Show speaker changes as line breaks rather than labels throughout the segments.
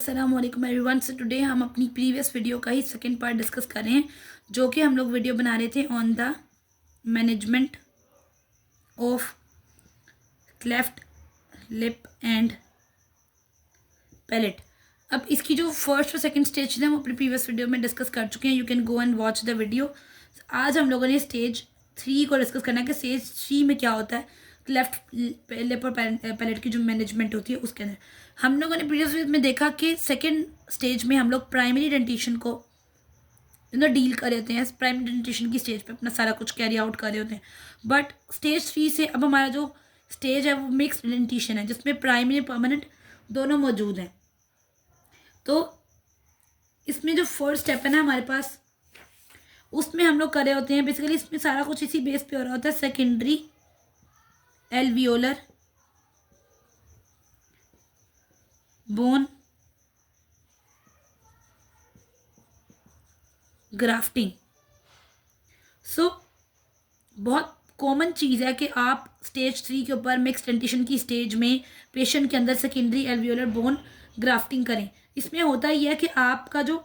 अस्सलामुअलैकुम everyone. So today हम अपनी प्रीवियस वीडियो का ही सेकंड पार्ट डिस्कस कर रहे हैं, जो कि हम लोग वीडियो बना रहे थे on the management of cleft lip and palate. अब इसकी जो फर्स्ट और सेकंड स्टेज थे हम अपनी प्रीवियस वीडियो में डिस्कस कर चुके हैं। You can go and watch the video. आज हम लोगों ने स्टेज 3 को डिस्कस करना है कि स्टेज 3 में क्या होता है। क्लेफ्ट लिप और पैलेट की जो मैनेजमेंट होती है उसके अंदर हम लोगों ने प्रीवियस वीडियो में देखा कि सेकेंड स्टेज में हम लोग प्राइमरी डेंटिशन को डील कर रहे होते हैं। प्राइमरी डेंटिशन की स्टेज पे अपना सारा कुछ कैरी आउट कर रहे होते हैं। बट स्टेज 3 से अब हमारा जो स्टेज है वो मिक्स्ड डेंटिशन है, जिसमें प्राइमरी परमानेंट दोनों मौजूद हैं। तो इसमें जो फर्स्ट स्टेप है ना हमारे पास, उसमें हम लोग कर रहे होते हैं बेसिकली, इसमें सारा कुछ इसी बेस पे हो रहा होता है। Secondary alveolar bone grafting. So बहुत कॉमन चीज़ है कि आप स्टेज 3 के ऊपर मिक्स डेंटिशन की स्टेज में पेशेंट के अंदर सेकेंडरी एल्वियोलर बोन ग्राफ्टिंग करें। इसमें होता ही है कि आपका जो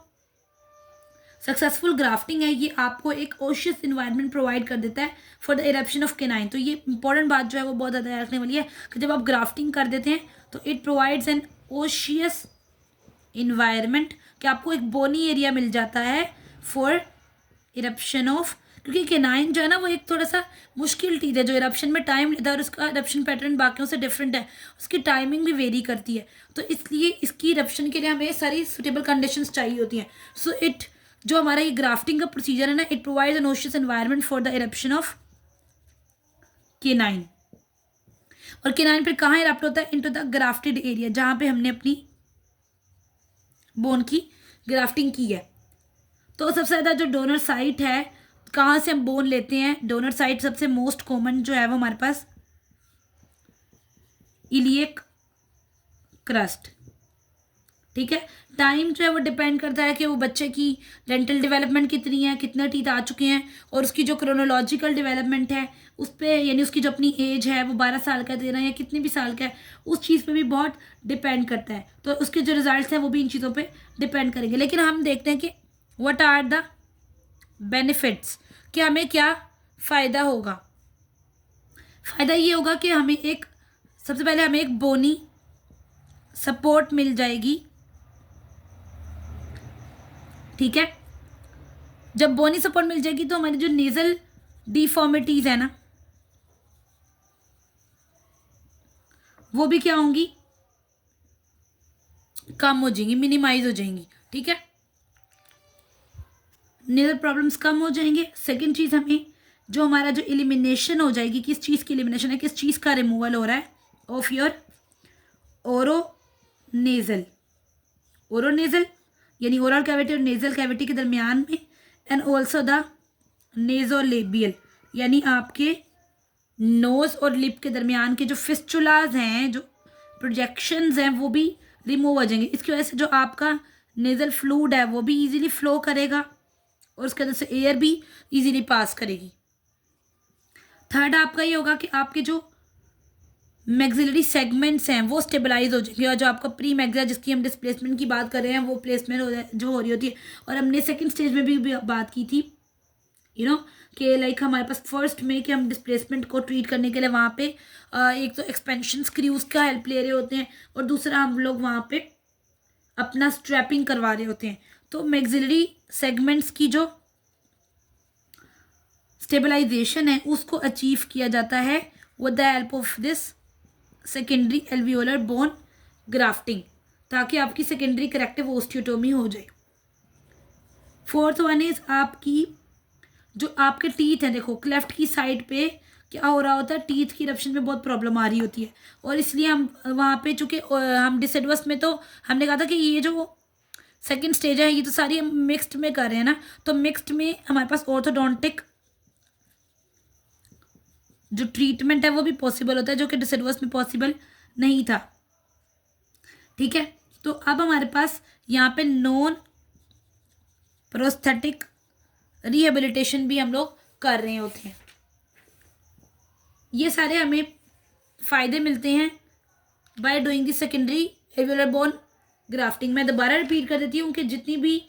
सक्सेसफुल ग्राफ्टिंग है ये आपको एक ओशियस इन्वायरमेंट प्रोवाइड कर देता है for the eruption of canine. तो ये इंपॉर्टेंट बात जो है वो बहुत ज़्यादा रखने वाली है कि जब आप ग्राफ्टिंग कर देते हैं तो इट प्रोवाइड्स एन ओशियस इन्वायरमेंट, कि आपको एक बोनी एरिया मिल जाता है फॉर इरप्शन ऑफ, क्योंकि केनाइन जो है ना वो एक थोड़ा सा मुश्किल टीथ है जो इरप्शन में टाइम लेता है और उसका इरप्शन पैटर्न बाकियों से डिफरेंट है, उसकी टाइमिंग भी वेरी करती है। तो इसलिए इसकी इरप्शन के लिए हमें सारी सुटेबल कंडीशंस चाहिए होती हैं। सो इट जो हमारा ये ग्राफ्टिंग का प्रोसीजर है ना, it provides an osseous environment for the eruption of canine. और केनाइन फिर कहाँ इरप्ट होता है? इनटू द ग्राफ्टेड एरिया, जहाँ पे हमने अपनी बोन की ग्राफ्टिंग की है। तो सबसे ज़्यादा जो डोनर साइट है, कहाँ से हम बोन लेते हैं, डोनर साइट सबसे मोस्ट कॉमन जो है वो हमारे पास इलियक क्रस्ट। ठीक है, टाइम जो है वो डिपेंड करता है कि वो बच्चे की डेंटल डेवलपमेंट कितनी है, कितने टीथ आ चुके हैं, और उसकी जो क्रोनोलॉजिकल डेवलपमेंट है उस पर, यानी उसकी जो अपनी एज है वो 12 साल का, 13 या कितने भी साल का है, उस चीज़ पे भी बहुत डिपेंड करता है। तो उसके जो रिजल्ट्स हैं वो भी इन चीज़ों पे डिपेंड करेंगे। लेकिन हम देखते हैं कि व्हाट आर द बेनिफिट्स, कि हमें क्या फ़ायदा होगा। फ़ायदा ये होगा कि हमें एक, सबसे पहले हमें एक बोनी सपोर्ट मिल जाएगी। ठीक है, जब बोनी सपोर्ट मिल जाएगी तो हमारी जो नेजल डिफॉर्मिटीज है ना वो भी क्या होंगी, कम हो जाएंगी, मिनिमाइज हो जाएंगी। ठीक है, नेजल प्रॉब्लम्स कम हो जाएंगे। सेकंड चीज़, हमें जो हमारा जो एलिमिनेशन हो जाएगी, किस चीज़ की एलिमिनेशन है, किस चीज़ का रिमूवल हो रहा है, ऑफ योर ओरो नेजल। ओरो नेजल यानी ओरल कैविटी और नेजल कैविटी के दरमियान में, एंड ऑल्सो द नेजोलेबियल यानी आपके नोज और लिप के दरमियान के जो फिस्चुलाज हैं, जो प्रोजेक्शंस हैं, वो भी रिमूव हो जाएंगे। इसकी वजह से जो आपका नेजल फ्लूइड है वो भी इजीली फ्लो करेगा और उसके अंदर से एयर भी इजीली पास करेगी। थर्ड आपका ये होगा कि आपके जो मैक्सिलरी सेगमेंट्स हैं वो स्टेबलाइज हो जाएंगे, और जो आपका प्री मैक्सिलर जिसकी हम डिस्प्लेसमेंट की बात कर रहे हैं वो प्लेसमेंट जो हो रही होती है। और हमने सेकंड स्टेज में भी बात की थी कि लाइक हमारे पास फर्स्ट में कि हम डिस्प्लेसमेंट को ट्रीट करने के लिए वहाँ पे एक तो एक्सपेंशन स्क्रूज का हेल्प ले रहे होते हैं, और दूसरा हम लोग वहाँ पे अपना स्ट्रैपिंग करवा रहे होते हैं। तो मैक्सिलरी सेगमेंट्स की जो स्टेबलाइजेशन है उसको अचीव किया जाता है with the help of this secondary alveolar bone grafting, ताकि आपकी सेकेंडरी करेक्टिव ओस्टियोटोमी हो जाए। फोर्थ वन इज आपकी जो आपके टीथ हैं, देखो क्लेफ्ट की साइड पे क्या हो रहा होता है, टीथ की इरप्शन में बहुत प्रॉब्लम आ रही होती है, और इसलिए हम वहाँ पे चूँकि हम डिसएडवस में तो हमने कहा था कि ये जो सेकंड स्टेज है ये तो सारी हम मिक्स्ड में कर रहे हैं ना, तो मिक्स्ड में हमारे पास ऑर्थोडोंटिक जो ट्रीटमेंट है वो भी पॉसिबल होता है, जो कि डिसएडवस में पॉसिबल नहीं था। ठीक है, तो अब हमारे पास यहाँ पे नॉन प्रोस्थेटिक रिहेबिलिटेशन भी हम लोग कर रहे होते हैं। ये सारे हमें फ़ायदे मिलते हैं by doing the secondary alveolar bone grafting. मैं दोबारा रिपीट कर देती हूँ कि जितनी भी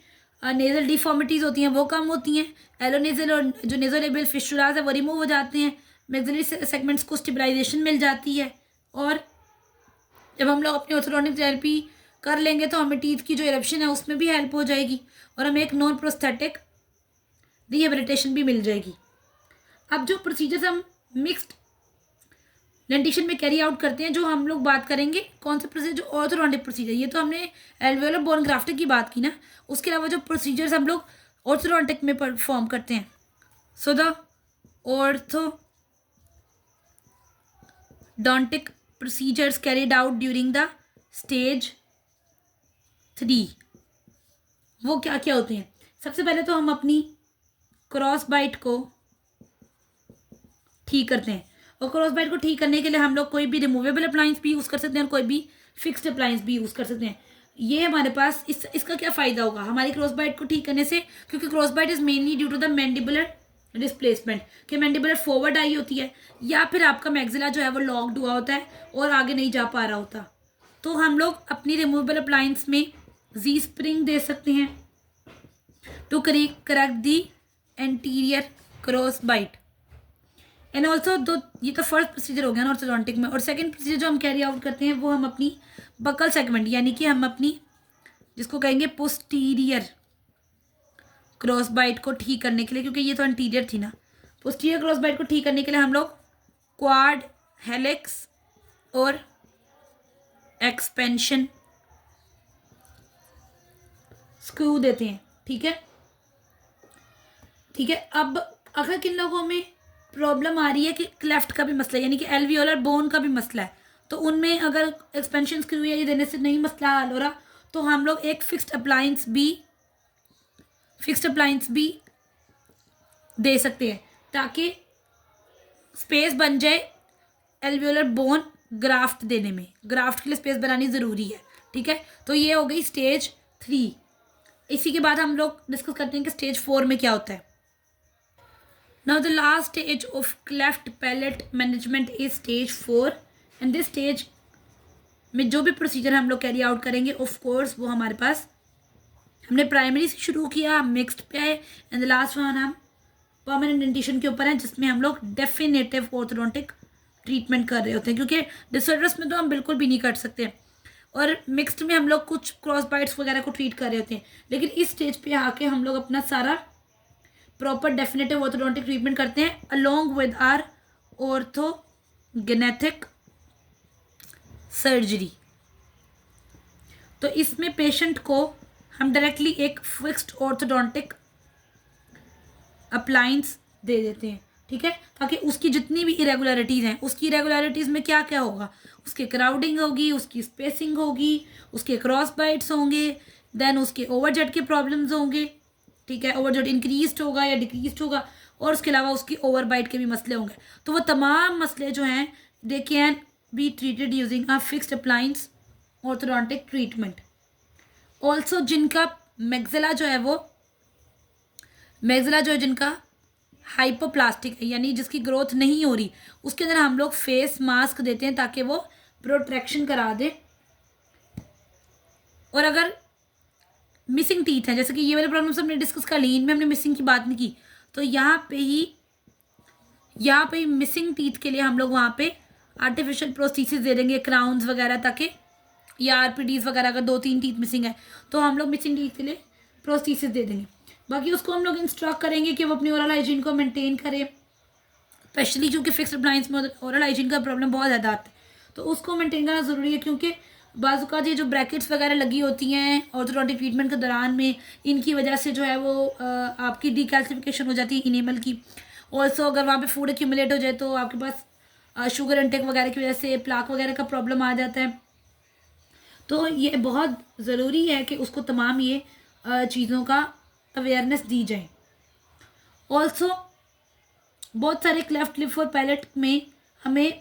नेजल डिफॉर्मिटीज़ होती हैं वो कम होती हैं, एलोनेजल और जो नेजोलेबियल फिस्टुलाज है वो रिमूव हो जाते हैं, मैक्सिलरी सेगमेंट्स को स्टेबलाइजेशन मिल जाती है, और जब हम लोग अपनी ऑर्थोडोंटिक थेरेपी कर लेंगे तो हमें टीथ की जो इरप्शन है उसमें भी हेल्प हो जाएगी और हमें एक नॉन प्रोस्थेटिक रिहेबिलिटेशन भी मिल जाएगी। अब जो प्रोसीजर्स हम मिक्स्ड डेंटिशन में कैरी आउट करते हैं, जो हम लोग बात करेंगे कौन से प्रोसीजर, जो ऑर्थोडोंटिक प्रोसीजर, ये तो हमने एल्वियोलर बोन ग्राफ्टिंग की बात की ना, उसके अलावा जो प्रोसीजर्स हम लोग ऑर्थोडोंटिक में परफॉर्म करते हैं, so the orthodontic procedures carried out during the stage 3, वो क्या क्या होते हैं। सबसे पहले तो हम अपनी क्रॉस बाइट को ठीक करते हैं, और क्रॉस बाइट को ठीक करने के लिए हम लोग कोई भी रिमूवेबल अप्लायंस भी यूज़ कर सकते हैं और कोई भी फिक्स्ड अप्लायंस भी यूज़ कर सकते हैं। ये हमारे पास इसका क्या फ़ायदा होगा हमारी क्रॉस बाइट को ठीक करने से, क्योंकि cross bite is mainly due to the mandibular displacement, कि मैंडिबुलर फॉरवर्ड आई होती है या फिर आपका मैक्सिला जो है वो लॉक्ड हुआ होता है और आगे नहीं जा पा रहा होता। तो हम लोग अपनी रिमूवेबल अप्लायंस में जी स्प्रिंग दे सकते हैं to correct the anterior cross bite. And also ये तो फर्स्ट प्रोसीजर हो गया ना ऑर्थोडोंटिक में। और सेकंड प्रोसीजर जो हम कैरी आउट करते हैं वो हम अपनी बकल सेगमेंट, यानी कि हम अपनी जिसको कहेंगे पोस्टीरियर क्रॉस बाइट को ठीक करने के लिए, क्योंकि ये तो एंटीरियर थी ना, पोस्टीरियर क्रॉस बाइट को ठीक करने के लिए हम लोग क्वाड हेलिक्स और एक्सपेंशन स्क्रू देते हैं। ठीक है, ठीक है। अब अगर किन लोगों में प्रॉब्लम आ रही है कि क्लेफ्ट का भी मसला है, यानी कि एल्वियोलर बोन का भी मसला है, तो उनमें अगर एक्सपेंशन स्क्रू या ये देने से नहीं मसला हल हो रहा, तो हम लोग एक फिक्स्ड अप्लायंस भी दे सकते हैं ताकि स्पेस बन जाए एल्वियोलर बोन ग्राफ्ट देने में। ग्राफ्ट के लिए स्पेस बनानी ज़रूरी है। ठीक है, तो ये हो गई स्टेज 3। इसी के बाद हम लोग डिस्कस करते हैं कि स्टेज 4 में क्या होता है। Now the last stage of cleft palate management is stage 4, and this stage में जो भी प्रोसीजर हम लोग कैरी आउट करेंगे ऑफ कोर्स वो हमारे पास हमने प्राइमरी से शुरू किया, मिक्स्ड पे आए, एंड द लास्ट वन हम परमानेंट डेंटिशन के ऊपर है, जिसमें हम लोग डेफिनेटिव ऑर्थोडोंटिक ट्रीटमेंट कर रहे होते हैं, क्योंकि डिसऑर्डर्स में तो हम बिल्कुल भी नहीं कर सकते, और मिक्स्ड में हम लोग कुछ क्रॉस बाइट्स वगैरह को ट्रीट कर रहे होते हैं। लेकिन इस स्टेज पे आके हम लोग अपना सारा प्रॉपर डेफिनेटिव ऑर्थोडोंटिक ट्रीटमेंट करते हैं अलोंग विद आर ऑर्थोगेनेटिक सर्जरी। तो इसमें पेशेंट को हम डायरेक्टली एक फिक्स्ड ऑर्थोडोंटिक अप्लायंस दे देते हैं। ठीक है, ताकि उसकी जितनी भी इरेगुलरिटीज़ हैं, उसकी इरेगुलरिटीज़ में क्या क्या होगा, उसकी क्राउडिंग होगी, उसकी स्पेसिंग होगी, उसके क्रॉस बाइट्स होंगे, देन उसके ओवरजेट के प्रॉब्लम्स होंगे। ठीक है, ओवरजेट इंक्रीज होगा या डिक्रीज होगा, और उसके अलावा उसकी ओवर बाइट के भी मसले होंगे। तो वो तमाम मसले जो हैं they can be treated using a fixed appliance orthodontic treatment. Also जिनका मैक्सिला जो है जिनका हाइपोप्लास्टिक है, यानी जिसकी ग्रोथ नहीं हो रही, उसके अंदर हम लोग फेस मास्क देते हैं ताकि वो प्रोटेक्शन करा दे। और अगर मिसिंग टीथ है, जैसे कि ये वाले प्रॉब्लम्स हमने डिस्कस कर ली, इनमें हमने मिसिंग की बात नहीं की, तो यहाँ पे ही मिसिंग टीथ के लिए हम लोग वहाँ पे आर्टिफिशियल प्रोस्थेसिस दे देंगे, क्राउन्स वगैरह, ताकि या आरपीडीज वगैरह, अगर 2-3 टीथ मिसिंग है तो हम लोग मिसिंग टीथ के लिए प्रोस्थेसिस दे देंगे। बाकी उसको हम लोग इंस्ट्रक्ट करेंगे कि वो अपनी ओरल हाइजीन को मेंटेन करे, स्पेशली क्योंकि फिक्स्ड अप्लायंस में ओरल हाइजीन का प्रॉब्लम बहुत ज़्यादा आता है, तो उसको मेंटेन करना ज़रूरी है, क्योंकि बाजू का जो ब्रैकेट्स वगैरह लगी होती हैं ऑर्थोडोंटिक ट्रीटमेंट के दौरान में, इनकी वजह से जो है वो आपकी डिकैल्सिफिकेशन हो जाती है इनेमल की। ऑल्सो अगर वहाँ पे फूड एक्यूमुलेट हो जाए तो आपके पास शुगर इंटेक वगैरह की वजह से प्लाक वगैरह का प्रॉब्लम आ जाता है। तो ये बहुत ज़रूरी है कि उसको तमाम ये चीज़ों का अवेयरनेस दी जाए। ऑल्सो बहुत सारे क्लेफ्ट लिप और पैलेट में हमें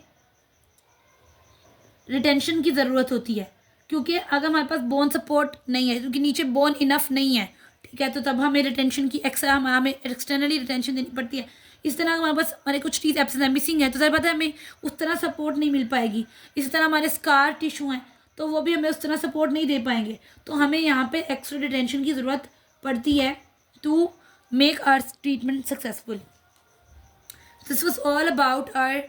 रिटेंशन की ज़रूरत होती है, क्योंकि अगर हमारे पास बोन सपोर्ट नहीं है, क्योंकि नीचे बोन इनफ नहीं है, ठीक है, तो तब हमें रिटेंशन की हमें एक्सटर्नली रिटेंशन देनी पड़ती है। इस तरह हमारे पास हमारे कुछ चीज़ एब्सेंट है, मिसिंग है, तो सर पता है हमें उस तरह सपोर्ट नहीं मिल पाएगी। इसी तरह हमारे स्कार टिश्यू हैं, तो वो भी हमें उस तरह सपोर्ट नहीं दे पाएंगे, तो हमें यहाँ पे एक्स्ट्रा डिटेंशन की ज़रूरत पड़ती है to make our treatment successful. This was all about our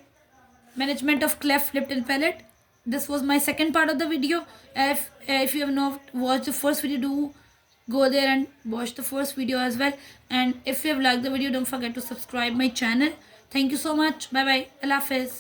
management of cleft lip and palate. This was my second part of the video. If you have not watched the first video, do go there and watch the first video as well. And if you have liked the video, don't forget to subscribe my channel. Thank you so much. Bye bye. Allah Hafiz.